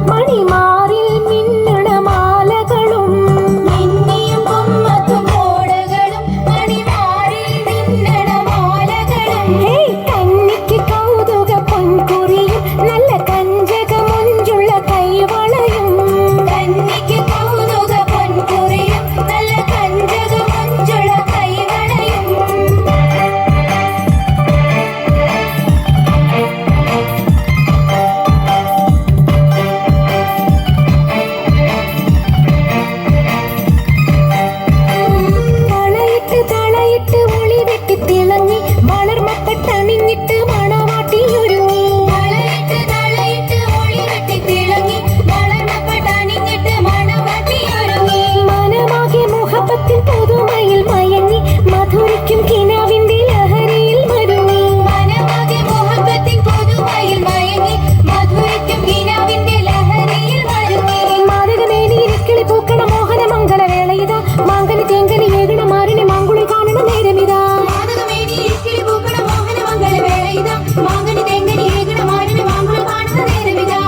മണിമാറിൽ മിന്നണ മാലകളും മിന്നിയും കുമ്മത്തും കോടകളും മണിമാറിൽ മിന്നണ മാലകളും കന്നിക്ക് കൗതുക പൊൻകുറിയും നല്ല കഞ്ചകമൊഞ്ചുള്ള കൈവളയും കന്നിക്ക് കൗതുക പൊൻകുറിയും നല്ല കഞ്ചകമൊഞ്ചുള്ള കൈവളയും തളയിട്ട് ഒളി വെട്ടി തിളങ്ങി വളർമപ്പട്ടണിഞ്ഞിട്ട് മണവാട്ടിയൊരുങ്ങി തളയിട്ട് ഒളി വെട്ടി തിളങ്ങി വളർമപ്പട്ടണിഞ്ഞിട്ട് മണവാട്ടിയൊരുങ്ങി മനമാകെ മുഹബത്തിൻ പുതുമയിൽ മയങ്ങി മധുരിക്കും കിനാവിന്റെ ലഹരിയിൽ മരുങ്ങി മനമാകെ മുഹബത്തിൻ പുതുമയിൽ മയങ്ങി മധുരിക്കും കിനാവിന്റെ ലഹരിയിൽ മരുങ്ങി മാതകമേനി ഇരക്കിളി പൂക്കണ മോഹന മംഗള വേളയിതാ മാങ്കനി തേങ്കനി ഏകണ മാറിനെ മാങ്കുളി കാണണ നേരമിതാ മാതകമേനി ഇരക്കിളി പൂക്കണ മോഹന മംഗള വേളയിതാ മാങ്കനി തേങ്കനി ഏകണ മാറിനെ മാങ്കുളി കാണണ നേരമിതാ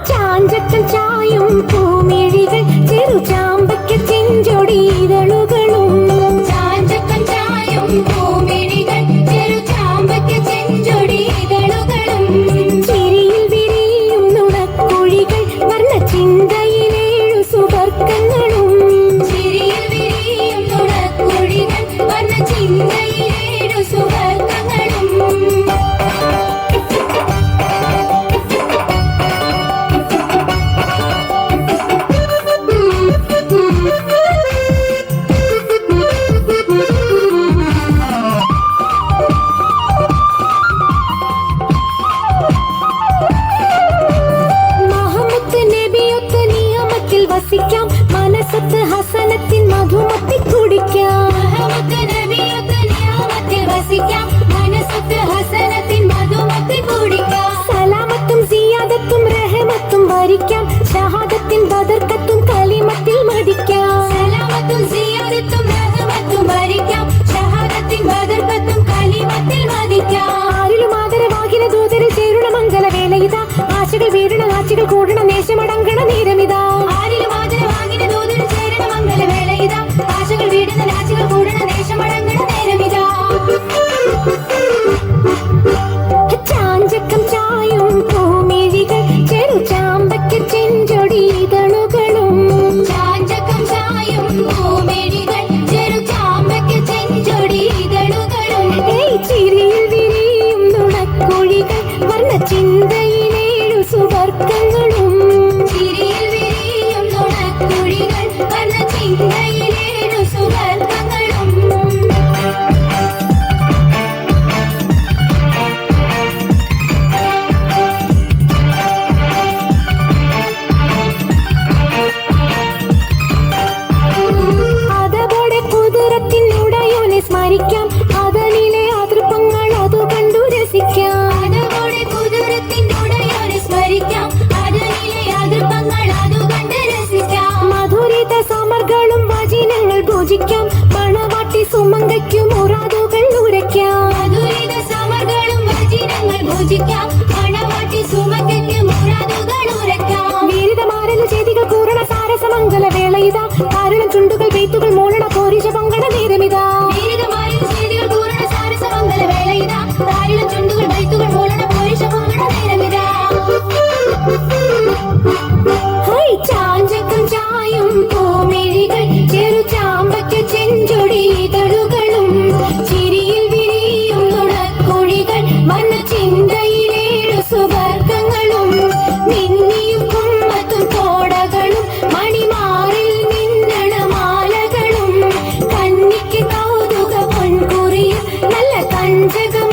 ചാഞ്ചക്കൻ ചായും പൂമിഴികൾ ചെറു ചാമ്പയ്ക്ക ചെഞ്ചൊടി ഇതളുകളും ചാഞ്ചക്കൻ ചായും പൂമിഴികൾ ചെറു ചാമ്പയ്ക്ക ചെഞ്ചൊടി ഇതളുകളും ചിരിയിൽ വിരിയും നുണക്കുഴികൾ വർണ്ണ ചിന്തയിലേഴു സുവർക്കങ്ങളും ചിരിയിൽ വിരിയും നുണക്കുഴികൾ വർണ്ണ ചിന്തയിലേഴു സുവർക്കങ്ങളും വസിക്കാം മനസ്സത്ത് ഹസനത്തിൻ മധുമത്തി കുടിക്കാം വസിക്കാം മനസ്സത്ത് ഹസനത്തിൻ മധുമത്തി കുടിക്കാം സലാമത്തും സിയാദത്തും റഹമത്തും വരിക്കാം ഷഹാദത്തിൻ ബദർക്കത്തും കലിമത്തിൽ മടിക്കാം സലാമത്തും സിയാദത്തും റഹമത്തും വരിക്കാം ഷഹാദത്തിൻ ബദർക്കത്തും കലിമത്തിൽ മടിക്കാം ആരിലും ആദരവാകിന ദൂതരിൽ ചേരുണ മംഗല വേലയിതാ ആശകൾ വീഴണ ആശകൾ കൂടണ നേശമടങ്കണ നേരമിതാ ആരിലും ആദരവാകിന ദൂതരിൽ ചേരണ മംഗല വേലയിതാ ആശകൾ വീഴുന്ന ആശകൾ കൂടണ നേശമടങ്കണ നേരമിതാ ചാഞ്ചക്കം ചായും പൂമിഴികൾ ചെറു ചാമ്പയ്ക്ക ചെഞ്ചൊടി ഇതളുകളും ചാഞ്ചക്കം ചായും പൂമിഴികൾ ചെറു ചാമ്പയ്ക്ക ചെഞ്ചൊടി ഇതളുകളും ചിരിയിൽ വിരിയും നുണക്കുഴികൾ വർണ്ണ ചിന്തയിലേഴു സുവർക്കങ്ങളും ചിരിയിൽ വിരിയും നുണക്കുഴികൾ വർണ്ണ ചിന്തയിലേഴു സുവർക്കങ്ങളും അതോടെ കുതിരത്തിനുടയോനെ സ്മരിക്കാം അതനിലെ അതൃപ്പങ്ങൾ അതു കണ്ടു രസിക്കാം അതോടെ കുതിരത്തിനുടയോനെ സ്മരിക്കാം അതനിലെ അതൃപ്പങ്ങൾ അതു കണ്ട് രസിക്കാം മധുരിത സമർകളും വചനങ്ങൾ പൂജിക്കാം മണവാട്ടി സുമങ്കയ്ക്കു മുറാദുകൾ ഉരയ്ക്കാം മധുരിത സമർകളും വചനങ്ങൾ പൂജിക്കാം മണവാട്ടി സുമങ്കയ്ക്കു മുറാദുകൾ ഉരയ്ക്കാം വീരിതമാരൽ ചെയ്തികൾ കൂറണ സാരസമംഗല വേളയിതാ കാരണം ചുണ്ടുകൾ പെയ്ത്തുകൾ മൂളണ പോരിശ പങ്കണ നേരമിതാ വീരിതമാരൽ ചെയ്തികൾ കൂറണ സാരസമംഗല വേളയിതാ കാരണം ചുണ്ടുകൾ പെയ്ത്തുകൾ മൂളണ പോരിശ പങ്കണ നേരമിതാ ചാഞ്ചക്കം ചായും പൂമിഴികൾ ചെറു ചാമ്പയ്ക്ക ചെഞ്ചൊടി ഇതളുകളും ചിരിയിൽ വിരിയും നുണക്കുഴികൾ വന്ന ചിന്തയിലേഴു സുവർക്കങ്ങളും മിന്നിയും കുമ്മത്തും കോടകളും മണിമാറിൽ മിന്നണ മാലകളും കന്നിക്ക് കൗതുക പൊൻകുറിയും നല്ല കഞ്ചകം